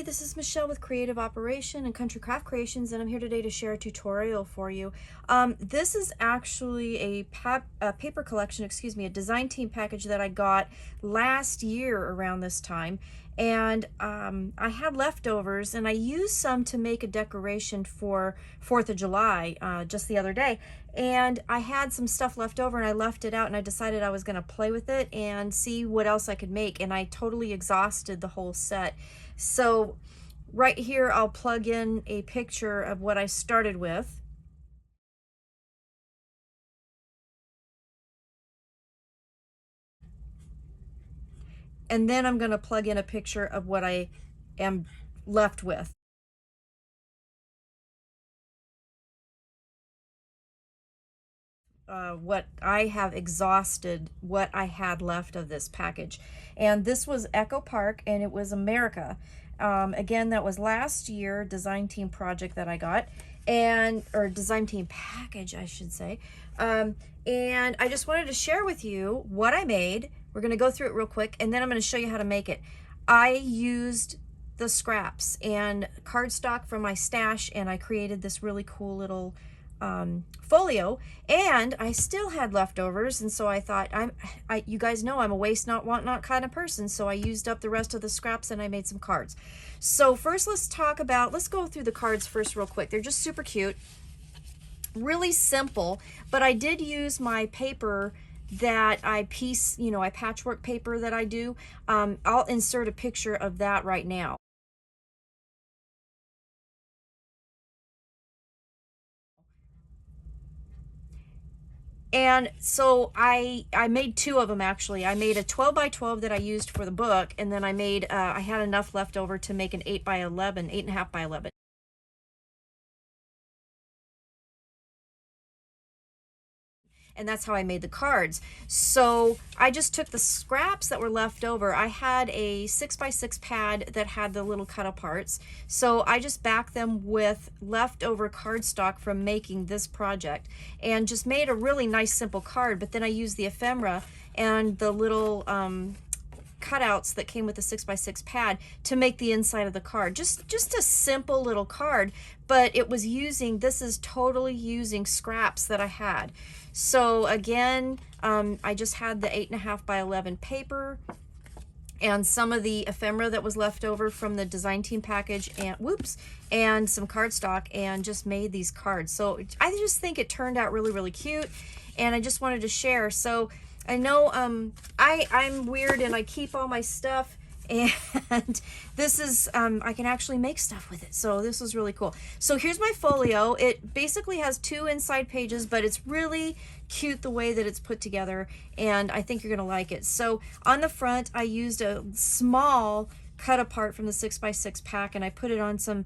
this is Michelle with Creative Operation and Country Craft Creations, and I'm here today to share a tutorial for you. This is actually a paper collection, a design team package that I got last year around this time. And I had leftovers, and I used some to make a decoration for 4th of July just the other day. And I had some stuff left over, and I left it out, and I decided I was going to play with it and see what else I could make. And I totally exhausted the whole set. So right here, I'll plug in a picture of what I started with. And then I'm going to plug in a picture of what I am left with. What I have exhausted, what I had left of this package. And this was Echo Park, and it was America. Again, that was last year design team project that I got, or design team package, I should say. And I just wanted to share with you what I made. We're going to go through it real quick, and then I'm going to show you how to make it. I used the scraps and cardstock from my stash, and I created this really cool little folio, and I still had leftovers, and so I thought, you guys know I'm a waste not, want not kind of person, so I used up the rest of the scraps and I made some cards. So first let's go through the cards first real quick. They're just super cute, really simple, but I did use my paper that I patchwork paper that I do. I'll insert a picture of that right now. And so I made two of them actually. I made a 12 by 12 that I used for the book, and then I made I had enough left over to make an 8 by 11, 8.5 by 11. And that's how I made the cards. So I just took the scraps that were left over. I had a 6 by 6 pad that had the little cut aparts. So I just backed them with leftover cardstock from making this project and just made a really nice simple card. But then I used the ephemera and the little cutouts that came with the 6 by 6 pad to make the inside of the card. Just a simple little card, but this is totally using scraps that I had. So again, I just had the 8.5 by 11 paper and some of the ephemera that was left over from the design team package, and some cardstock, and just made these cards. So I just think it turned out really, really cute, and I just wanted to share. So I know I'm weird and I keep all my stuff, and this is I can actually make stuff with it, so this was really cool. So here's my folio. It basically has 2 inside pages, but it's really cute the way that it's put together, and I think you're gonna like it. So on the front, I used a small cut apart from the 6 by 6 pack, and I put it on some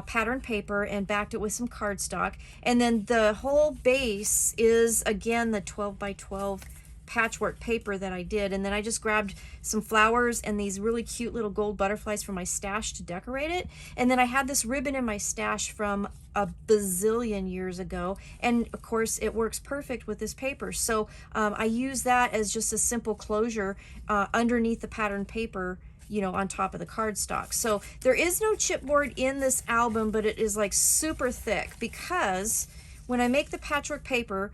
pattern paper and backed it with some cardstock, and then the whole base is again the 12 by 12 patchwork paper that I did, and then I just grabbed some flowers and these really cute little gold butterflies from my stash to decorate it. And then I had this ribbon in my stash from a bazillion years ago, and of course it works perfect with this paper. So I use that as just a simple closure underneath the pattern paper, on top of the cardstock. So there is no chipboard in this album, but it is like super thick, because when I make the patchwork paper,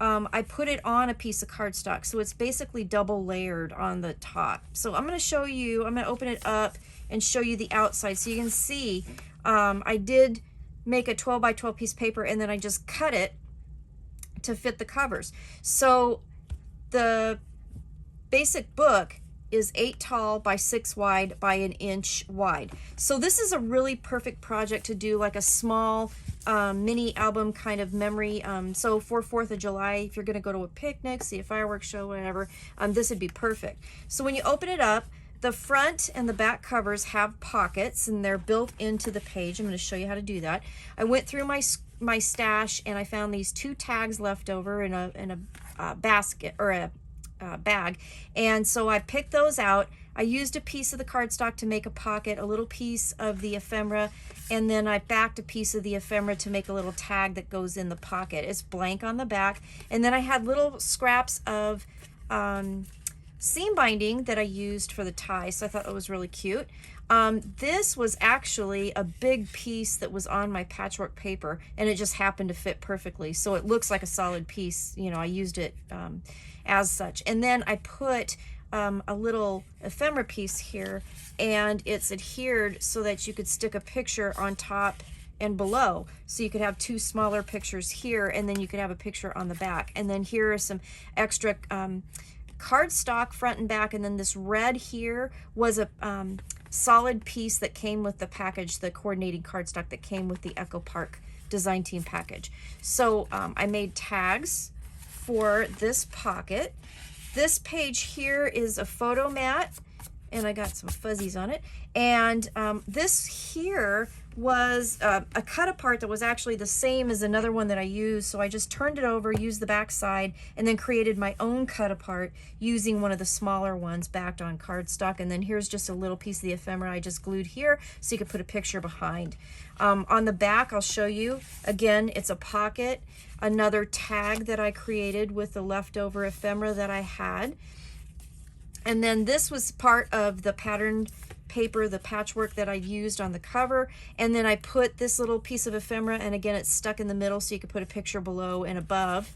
I put it on a piece of cardstock, so it's basically double layered on the top. So I'm going to show you, I'm going to open it up and show you the outside so you can see. I did make a 12 by 12 piece of paper, and then I just cut it to fit the covers. So the basic book is 8 tall by 6 wide by 1 inch wide. So this is a really perfect project to do like a small mini album kind of memory. So for 4th of July, if you're going to go to a picnic, see a fireworks show, whatever, this would be perfect. So when you open it up, the front and the back covers have pockets, and they're built into the page. I'm going to show you how to do that. I went through my stash, and I found these 2 tags left over in a basket, or a bag, and so I picked those out. I used a piece of the cardstock to make a pocket, a little piece of the ephemera, and then I backed a piece of the ephemera to make a little tag that goes in the pocket. It's blank on the back, and then I had little scraps of seam binding that I used for the tie, so I thought it was really cute. This was actually a big piece that was on my patchwork paper, and it just happened to fit perfectly. So it looks like a solid piece. You know, I used it as such. And then I put a little ephemera piece here, and it's adhered so that you could stick a picture on top and below. So you could have two smaller pictures here, and then you could have a picture on the back. And then here are some extra cardstock front and back, and then this red here was a solid piece that came with the package, the coordinating cardstock that came with the Echo Park Design Team package. So I made tags for this pocket. This page here is a photo mat, and I got some fuzzies on it. And this here was a cut apart that was actually the same as another one that I used. So I just turned it over, used the back side, and then created my own cut apart using one of the smaller ones backed on cardstock. And then here's just a little piece of the ephemera I just glued here so you could put a picture behind. On the back, I'll show you. Again, it's a pocket, another tag that I created with the leftover ephemera that I had. And then this was part of the pattern paper, the patchwork that I used on the cover. And then I put this little piece of ephemera, and again, it's stuck in the middle so you could put a picture below and above.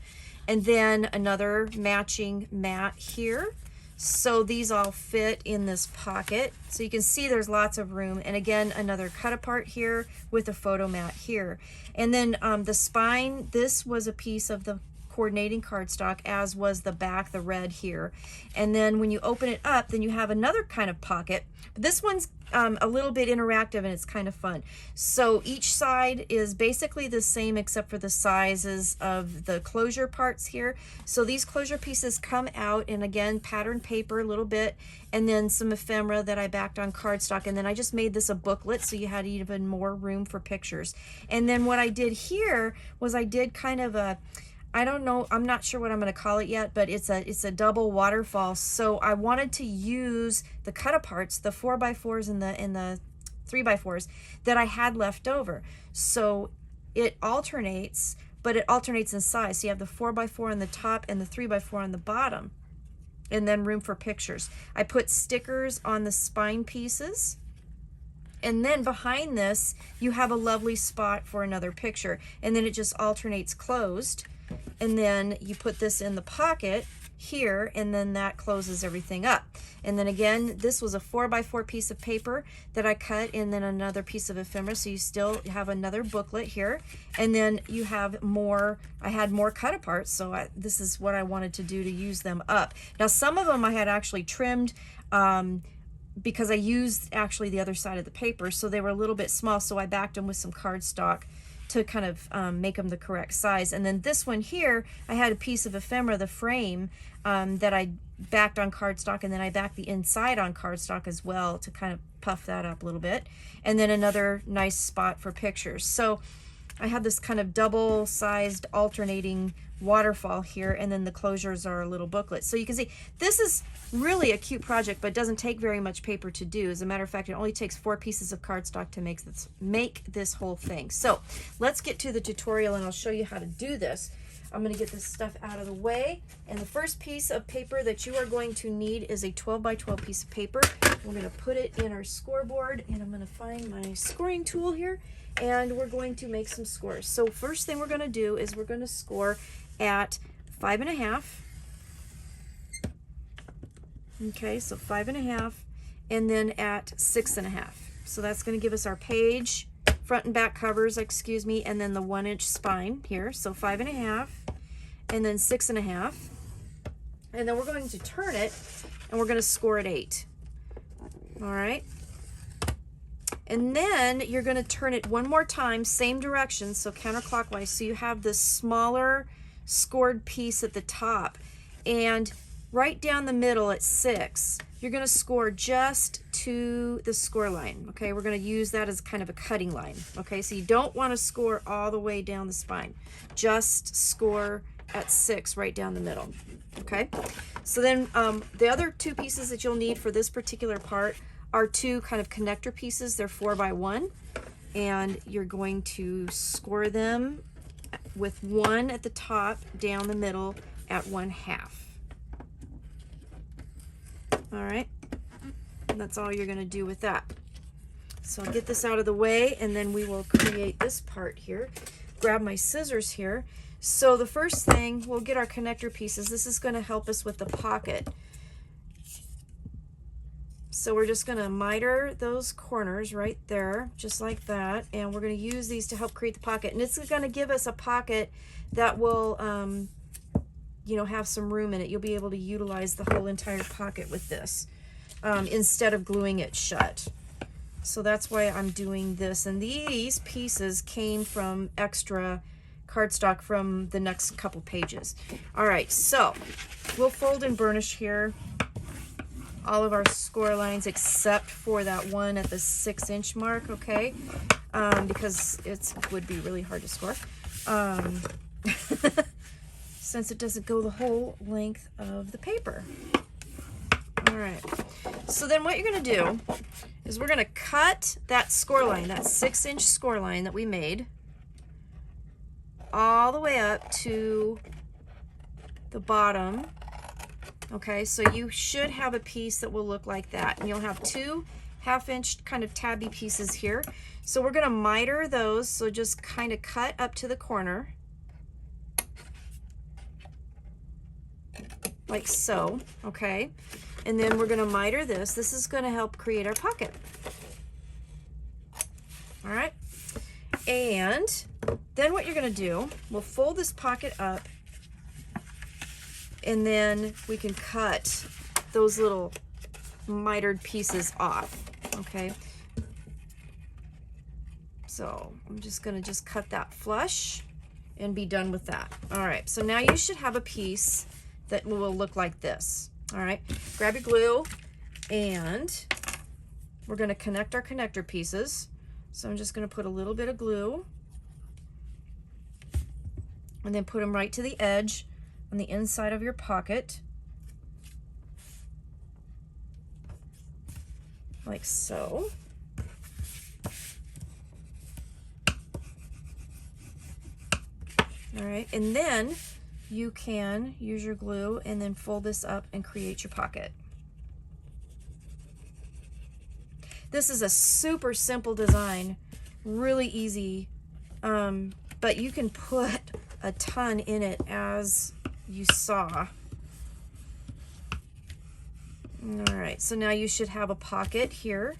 And then another matching mat here. So these all fit in this pocket. So you can see there's lots of room. And again, another cut apart here with a photo mat here. And then the spine, this was a piece of the coordinating cardstock, as was the back, the red here. And then when you open it up, then you have another kind of pocket. But this one's a little bit interactive, and it's kind of fun. So each side is basically the same except for the sizes of the closure parts here. So these closure pieces come out, and again, pattern paper a little bit, and then some ephemera that I backed on cardstock. And then I just made this a booklet so you had even more room for pictures. And then what I did here was I did kind of a, I don't know, I'm not sure what I'm going to call it yet, but it's a double waterfall. So I wanted to use the cut aparts, the 4x4s and the 3x4s that I had left over. So it alternates, but it alternates in size. So you have the 4x4 on the top and the 3x4 on the bottom, and then room for pictures. I put stickers on the spine pieces. And then behind this, you have a lovely spot for another picture. And then it just alternates closed. And then you put this in the pocket here, and then that closes everything up. And then again, this was a 4x4 piece of paper that I cut, and then another piece of ephemera, so you still have another booklet here. And then you have more, I had more cut aparts, so this is what I wanted to do to use them up. Now some of them I had actually trimmed because I used actually the other side of the paper, so they were a little bit small, so I backed them with some cardstock to kind of make them the correct size. And then this one here, I had a piece of ephemera, the frame, that I backed on cardstock, and then I backed the inside on cardstock as well to kind of puff that up a little bit. And then another nice spot for pictures. So I have this kind of double-sized alternating waterfall here, and then the closures are a little booklet. So you can see this is really a cute project, but it doesn't take very much paper to do. As a matter of fact, it only takes 4 pieces of cardstock to make this whole thing. So let's get to the tutorial, and I'll show you how to do this. I'm going to get this stuff out of the way, and the first piece of paper that you are going to need is a 12x12 piece of paper. We're going to put it in our scoreboard, and I'm going to find my scoring tool here, and we're going to make some scores. So first thing we're going to do is we're going to score at 5.5. Okay, so 5.5, and then at 6.5. So that's going to give us our page, front and back covers, excuse me, and then the 1-inch spine here. So 5.5, and then 6.5, and then we're going to turn it, and we're going to score at 8. All right. And then you're going to turn it one more time, same direction, so counterclockwise, so you have this smaller scored piece at the top. And right down the middle at 6, you're going to score just to the score line. Okay, we're going to use that as kind of a cutting line. Okay, so you don't want to score all the way down the spine. Just score at 6 right down the middle. Okay, so then the other 2 pieces that you'll need for this particular part are 2 kind of connector pieces. They're 4x1, and you're going to score them with 1 at the top, down the middle at 1/2. All right, and that's all you're going to do with that. So I'll get this out of the way, and then we will create this part here. Grab my scissors here. So the first thing, we'll get our connector pieces. This is going to help us with the pocket. So we're just going to miter those corners right there, just like that. And we're going to use these to help create the pocket. And it's going to give us a pocket that will, you know, have some room in it. You'll be able to utilize the whole entire pocket with this instead of gluing it shut. So that's why I'm doing this. And these pieces came from extra cardstock from the next couple pages. All right, so we'll fold and burnish here all of our score lines except for that one at the 6-inch mark, okay? Because it would be really hard to score. Since it doesn't go the whole length of the paper. All right, so then what you're gonna do is we're gonna cut that score line, that 6-inch score line that we made, all the way up to the bottom. Okay, so you should have a piece that will look like that, and you'll have 2 half-inch kind of tabby pieces here. So we're gonna miter those, so just kind of cut up to the corner, like so, okay? And then we're gonna miter this. This is gonna help create our pocket. All right, and then what you're gonna do, we'll fold this pocket up, and then we can cut those little mitered pieces off, okay? So I'm just gonna cut that flush and be done with that. All right, so now you should have a piece that will look like this. All right, grab your glue, and we're gonna connect our connector pieces. So I'm just gonna put a little bit of glue and then put them right to the edge on the inside of your pocket, like so. All right, and then you can use your glue and then fold this up and create your pocket. This is a super simple design, really easy, but you can put a ton in it, as you saw. All right, so now you should have a pocket here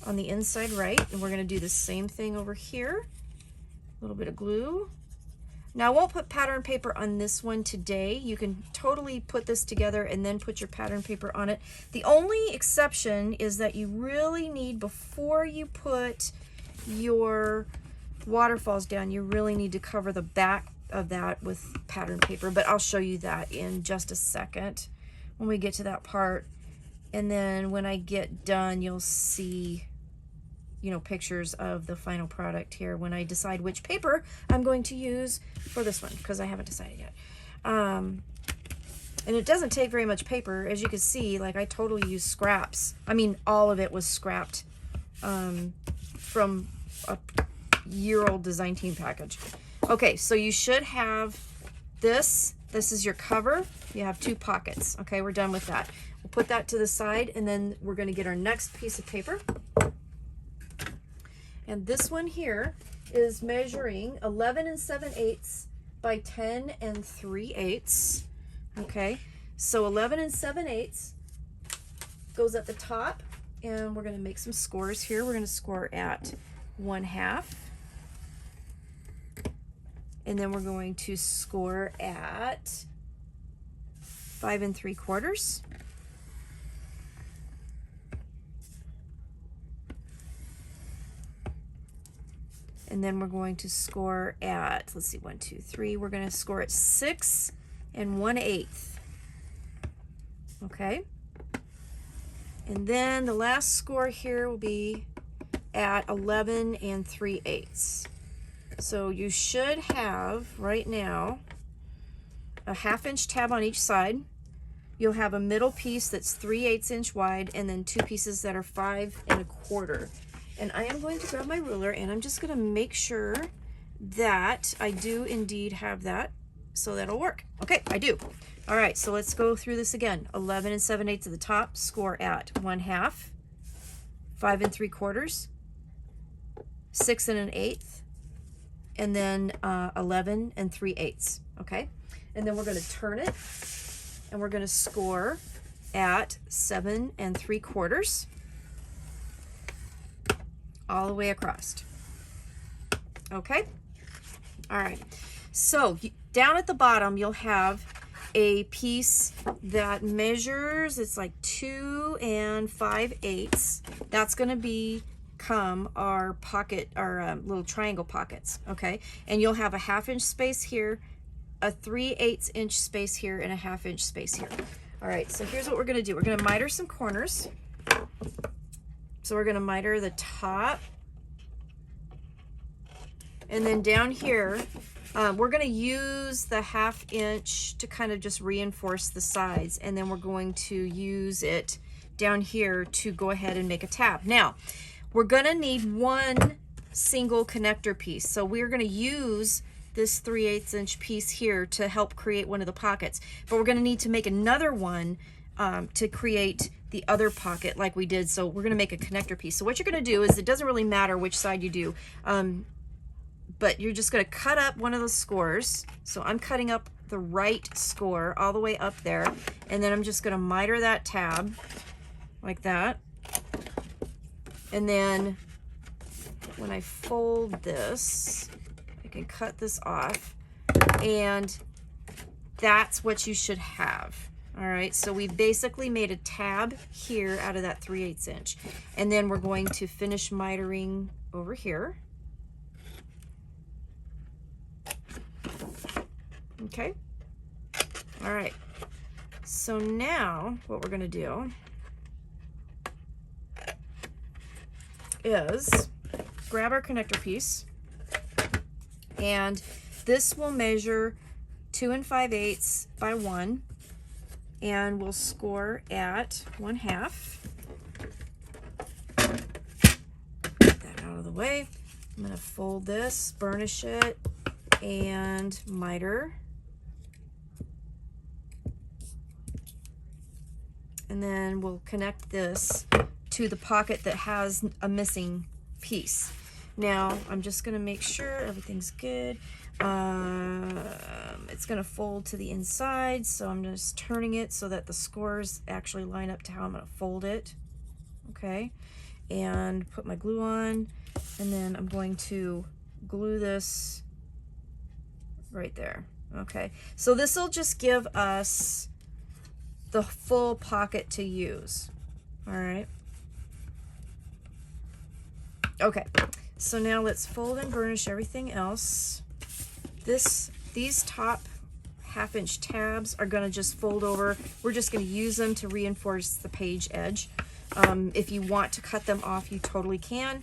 on the inside right, and we're gonna do the same thing over here. A little bit of glue. Now, I won't put pattern paper on this one today. You can totally put this together and then put your pattern paper on it. The only exception is that you really need, before you put your waterfalls down, you really need to cover the back of that with pattern paper, but I'll show you that in just a second when we get to that part. And then when I get done, you'll see, you know, pictures of the final product here when I decide which paper I'm going to use for this one, because I haven't decided yet. And it doesn't take very much paper. As you can see, like, I totally use scraps. I mean, all of it was scrapped from a year-old design team package. Okay, so you should have this. This is your cover. You have 2 pockets. Okay, we're done with that. We'll put that to the side, and then we're going to get our next piece of paper. And this one here is measuring 11 7/8 by 10 3/8. Okay, so 11 7/8 goes at the top, and we're going to make some scores here. We're going to score at 1/2, and then we're going to score at 5 3/4. And then we're going to score at, let's see, 1 2 3. We're going to score at 6 1/8. Okay. And then the last score here will be at 11 3/8. So you should have right now a 1/2 inch tab on each side. You'll have a middle piece that's 3/8 inch wide, and then 2 pieces that are 5 1/4. And I am going to grab my ruler, and I'm just going to make sure that I do indeed have that, so that'll work. Okay, I do. All right, so let's go through this again. 11 7/8 at the top, score at 1/2, 5 3/4, 6 1/8, and then 11 3/8. Okay, and then we're going to turn it, and we're going to score at 7 3/4 all the way across. Okay, all right. So down at the bottom, you'll have a piece that measures, it's like 2 5/8. That's going to become our pocket, our little triangle pockets. Okay, and you'll have a 1/2 inch space here, a 3/8 inch space here, and a 1/2 inch space here. All right, so here's what we're going to do. We're going to miter some corners. So we're going to miter the top, and then down here, we're going to use the 1/2 inch to kind of just reinforce the sides, and then we're going to use it down here to go ahead and make a tab. Now, we're going to need one single connector piece. So we're going to use this 3/8 inch piece here to help create one of the pockets, but we're going to need to make another one to create the other pocket like we did. So we're going to make a connector piece. So what you're going to do is, it doesn't really matter which side you do, but you're just going to cut up one of the scores. So I'm cutting up the right score all the way up there, and then I'm just going to miter that tab like that. And then when I fold this, I can cut this off, and that's what you should have. All right, so we've basically made a tab here out of that 3/8 inch, and then we're going to finish mitering over here. Okay, all right, so now what we're going to do is grab our connector piece, and this will measure 2 5/8 by 1, and we'll score at 1/2. Get that out of the way. I'm going to fold this, burnish it, and miter. And then we'll connect this to the pocket that has a missing piece. Now, I'm just going to make sure everything's good. It's going to fold to the inside, so I'm just turning it so that the scores actually line up to how I'm going to fold it. Okay, and put my glue on, and then I'm going to glue this right there. Okay, so this will just give us the full pocket to use. All right. Okay, so now let's fold and burnish everything else. These top 1/2 inch tabs are going to just fold over. We're just going to use them to reinforce the page edge. If you want to cut them off, you totally can.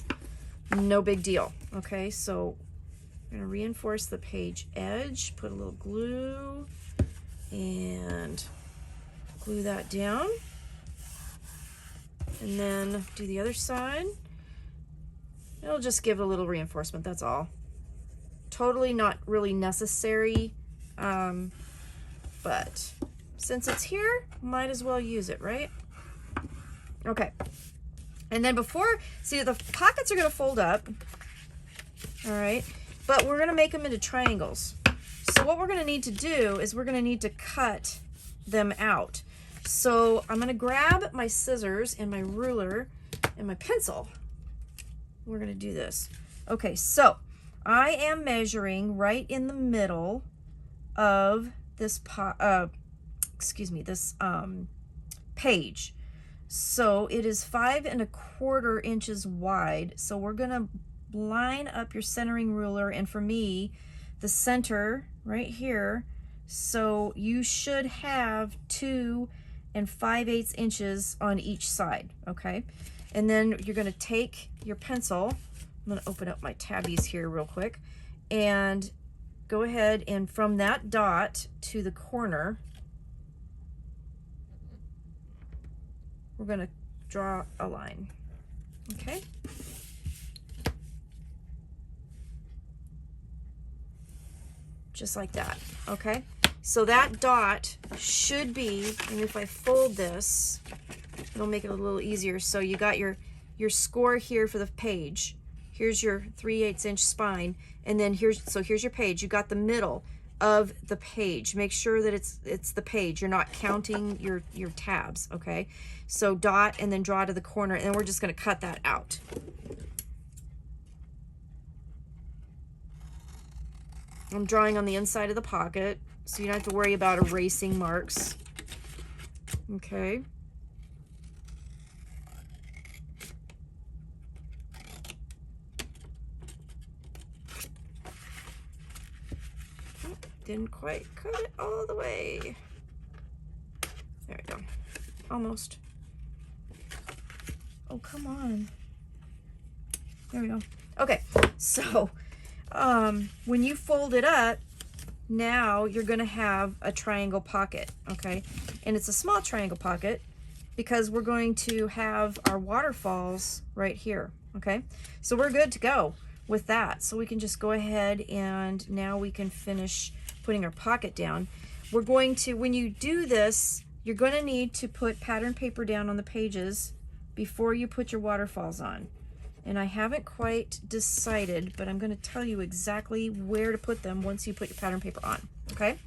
No big deal. Okay, so I'm going to reinforce the page edge, put a little glue, and glue that down. And then do the other side. It'll just give a little reinforcement, that's all. Totally not really necessary, but since it's here, might as well use it, right? Okay, and then see, the pockets are going to fold up, all right, but we're going to make them into triangles. So what we're going to need to do is we're going to need to cut them out. So I'm going to grab my scissors and my ruler and my pencil. We're going to do this. Okay, so I am measuring right in the middle of this page. So it is 5 1/4 inches wide. So we're going to line up your centering ruler, and for me, the center right here. So you should have 2 5/8 inches on each side. Okay, and then you're going to take your pencil. I'm going to open up my tabbies here real quick, and go ahead, and from that dot to the corner, we're going to draw a line. Okay, just like that. Okay, so that dot should be, and if I fold this, it'll make it a little easier. So you got your score here for the page. here's your 3/8 inch spine, and then here's your page. You got the middle of the page. Make sure that it's the page. You're not counting your tabs, okay? So dot and then draw to the corner, and we're just gonna cut that out. I'm drawing on the inside of the pocket, so you don't have to worry about erasing marks. Okay. Didn't quite cut it all the way. There we go. Almost. Oh, come on. There we go. Okay, so when you fold it up, now you're gonna have a triangle pocket, okay? And it's a small triangle pocket because we're going to have our waterfalls right here, okay? So we're good to go with that. So we can just go ahead and now we can finish putting our pocket down. We're going to, when you do this, you're gonna need to put pattern paper down on the pages before you put your waterfalls on. And I haven't quite decided, but I'm going to tell you exactly where to put them once you put your pattern paper on, okay?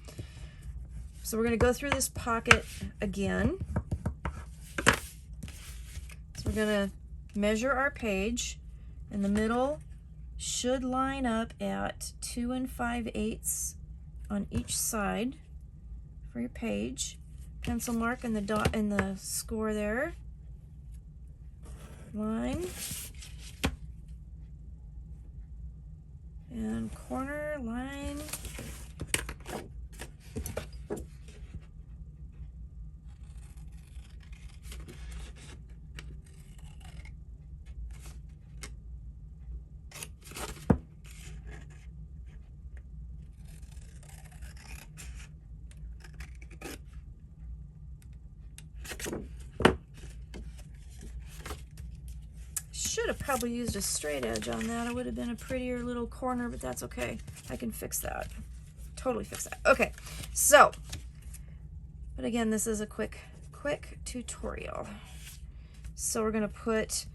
So we're going to go through this pocket again. So we're going to measure our page, and the middle should line up at 2 5/8 on each side for your page. Pencil mark and the dot and the score there. Line. And corner line. Should have probably used a straight edge on that. It would have been a prettier little corner, but that's okay. I can fix that. Totally fix that. Okay, so, but again, this is a quick tutorial. So we're gonna put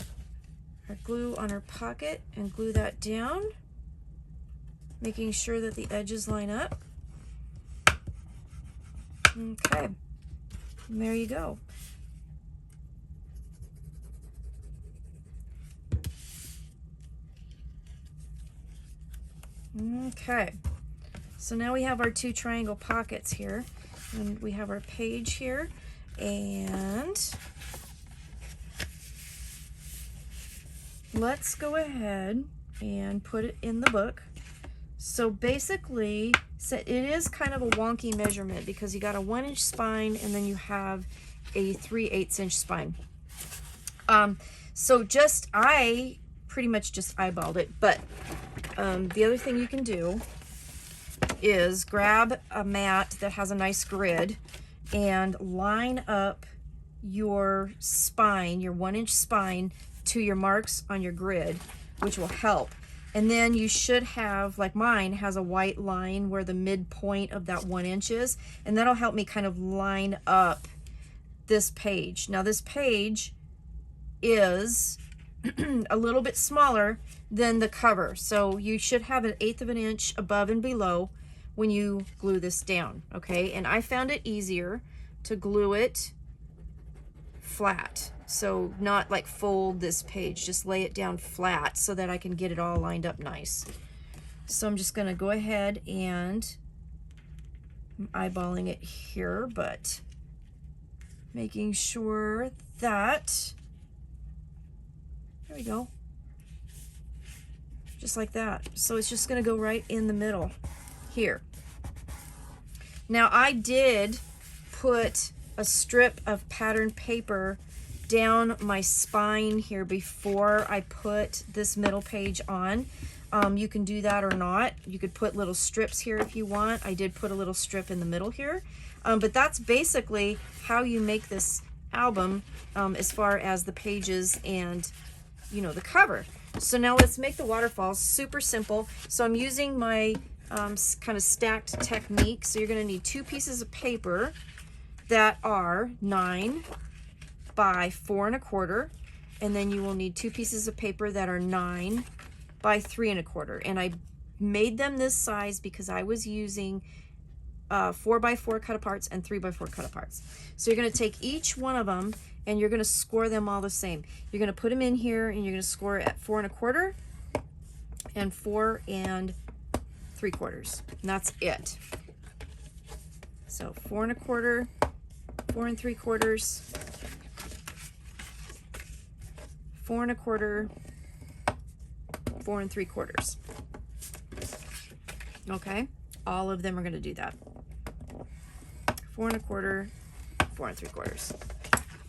our glue on our pocket and glue that down, making sure that the edges line up. Okay, and there you go. Okay, so now we have our 2 triangle pockets here, and we have our page here, and let's go ahead and put it in the book. So basically, it is kind of a wonky measurement because you got a 1 inch spine and then you have a 3/8 inch spine. So I pretty much just eyeballed it, but the other thing you can do is grab a mat that has a nice grid and line up your spine, your 1 inch spine, to your marks on your grid, which will help. And then you should have, like mine has a white line where the midpoint of that 1 inch is, and that'll help me kind of line up this page. Now this page is a little bit smaller than the cover, so you should have 1/8 of an inch above and below when you glue this down, okay? And I found it easier to glue it flat, so not like fold this page, just lay it down flat so that I can get it all lined up nice. So I'm just gonna go ahead and I'm eyeballing it here, but making sure that, there we go, just like that. So it's just gonna go right in the middle here. Now I did put a strip of pattern paper down my spine here before I put this middle page on. You can do that or not. You could put little strips here if you want. I did put a little strip in the middle here. But that's basically how you make this album as far as the pages and, you know, the cover. So now let's make the waterfalls. Super simple. So I'm using my kind of stacked technique. So you're going to need 2 pieces of paper that are 9 by 4 1/4, and then you will need 2 pieces of paper that are 9 by 3 1/4. And I made them this size because I was using 4 by 4 cut aparts and 3 by 4 cut aparts. So you're going to take each one of them and you're going to score them all the same. You're going to put them in here and you're going to score at 4 1/4 and 4 3/4. And that's it. So 4 1/4, 4 3/4, 4 1/4, 4 3/4. Okay, all of them are going to do that. 4 1/4, 4 3/4.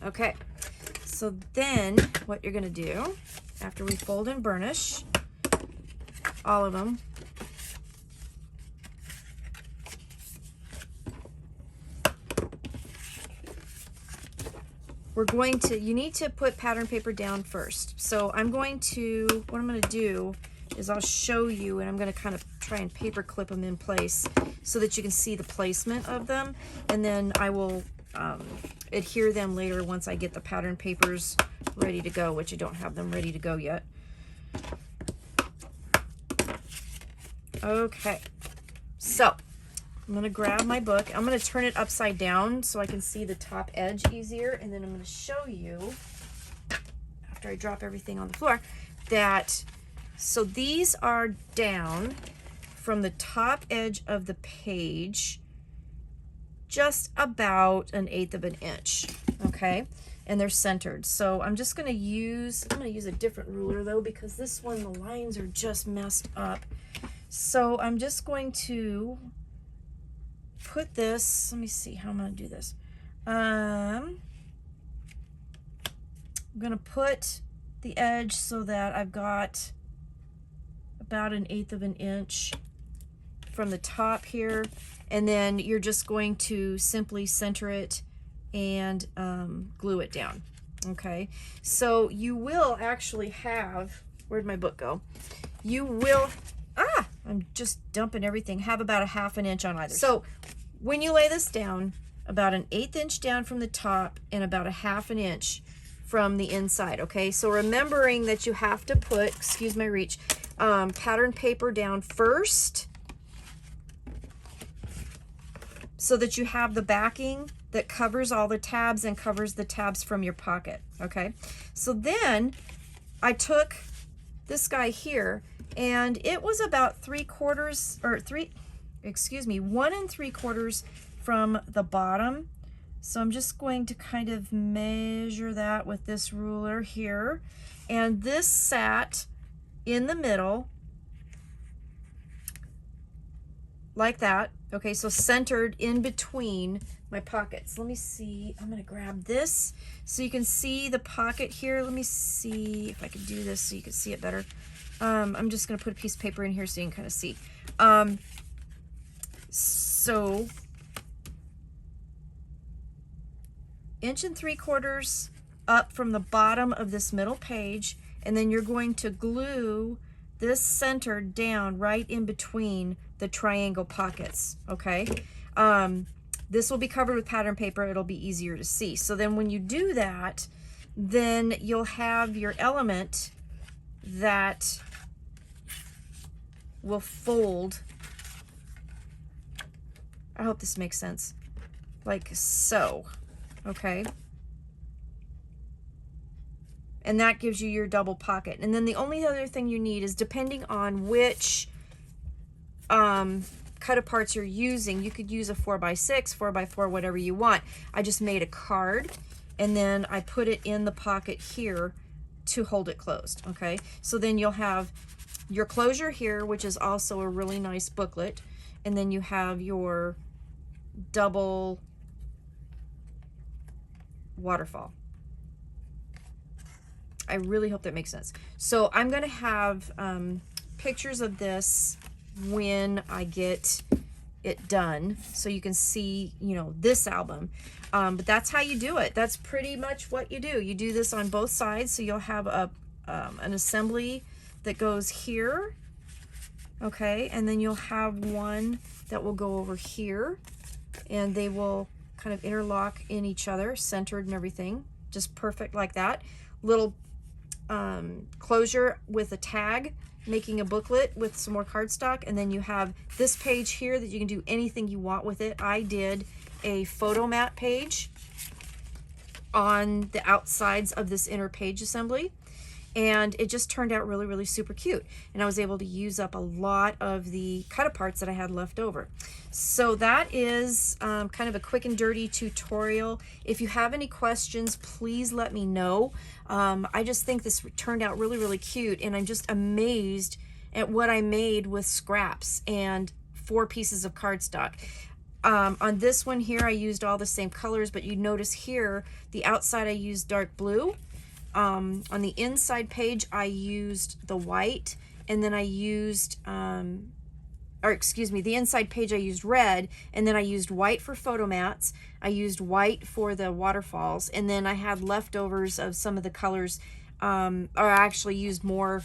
Okay, so then what you're going to do after we fold and burnish all of them, we're going to, you need to put pattern paper down first. So I'm going to, what I'm going to do is I'll show you, and I'm going to kind of try and paper clip them in place so that you can see the placement of them, and then I will adhere them later once I get the pattern papers ready to go, which I don't have them ready to go yet. Okay, so I'm going to grab my book. I'm going to turn it upside down so I can see the top edge easier, and then I'm going to show you, after I drop everything on the floor, that, so these are down from the top edge of the page just about 1/8 of an inch, okay? And they're centered. So I'm just going to use, I'm going to use a different ruler though, because this one, the lines are just messed up. So I'm just going to put this, let me see how I'm going to do this. I'm going to put the edge so that I've got about 1/8 of an inch from the top here, and then you're just going to simply center it and glue it down. Okay, so you will actually have, where'd my book go? You will, I'm just dumping everything, have about 1/2 inch on either. So when you lay this down, about 1/8 inch down from the top and about 1/2 inch from the inside. Okay, so remembering that you have to put, excuse my reach, pattern paper down first so that you have the backing that covers all the tabs and covers the tabs from your pocket. Okay, so then I took this guy here, and it was about 1 3/4 from the bottom. So I'm just going to kind of measure that with this ruler here, and this sat in the middle like that. Okay, so centered in between my pockets. Let me see, I'm gonna grab this so you can see the pocket here. Let me see if I can do this so you can see it better. I'm just gonna put a piece of paper in here so you can kind of see. So 1 3/4 up from the bottom of this middle page, and then you're going to glue this center down right in between the triangle pockets. Okay, this will be covered with pattern paper. It'll be easier to see. So then when you do that, then you'll have your element that will fold. I hope this makes sense, like so. Okay, and that gives you your double pocket. And then the only other thing you need is, depending on which cut aparts you're using, you could use a 4 by 6, 4 by 4, whatever you want. I just made a card and then I put it in the pocket here to hold it closed. Okay, so then you'll have your closure here, which is also a really nice booklet, and then you have your double waterfall. I really hope that makes sense. So I'm going to have pictures of this when I get it done, so you can see, you know, this album. But that's how you do it. That's pretty much what you do. You do this on both sides, so you'll have a an assembly that goes here, okay, and then you'll have one that will go over here, and they will kind of interlock in each other, centered and everything, just perfect like that. Little closure with a tag, making a booklet with some more cardstock, and then you have this page here that you can do anything you want with it. I did a photo mat page on the outsides of this inner page assembly, and it just turned out really, really super cute. And I was able to use up a lot of the cut-aparts that I had left over. So that is kind of a quick and dirty tutorial. If you have any questions, please let me know. I just think this turned out really, really cute, and I'm just amazed at what I made with scraps and 4 pieces of cardstock. On this one here, I used all the same colors, but you notice here, the outside I used dark blue. On the inside page, I used the white, and then I used, the inside page I used red, and then I used white for photo mats. I used white for the waterfalls, and then I had leftovers of some of the colors, or I actually used more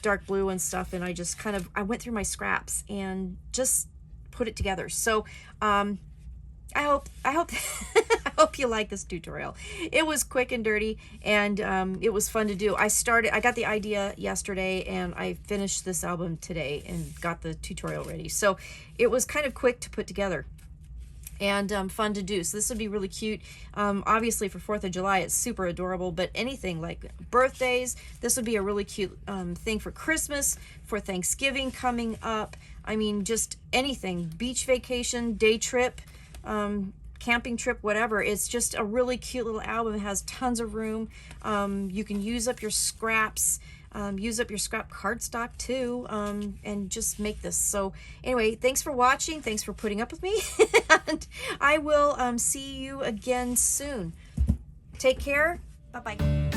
dark blue and stuff, and I just I went through my scraps and just put it together. So I hope I hope you like this tutorial. It was quick and dirty, and it was fun to do. I got the idea yesterday, and I finished this album today and got the tutorial ready. So it was kind of quick to put together and fun to do. So this would be really cute. Obviously for 4th of July, it's super adorable, but anything like birthdays, this would be a really cute thing for Christmas, for Thanksgiving coming up. I mean, just anything, beach vacation, day trip, camping trip, whatever. It's just a really cute little album. It has tons of room. You can use up your scraps, use up your scrap cardstock too, and just make this. So anyway, thanks for watching. Thanks for putting up with me. And I will see you again soon. Take care. Bye-bye.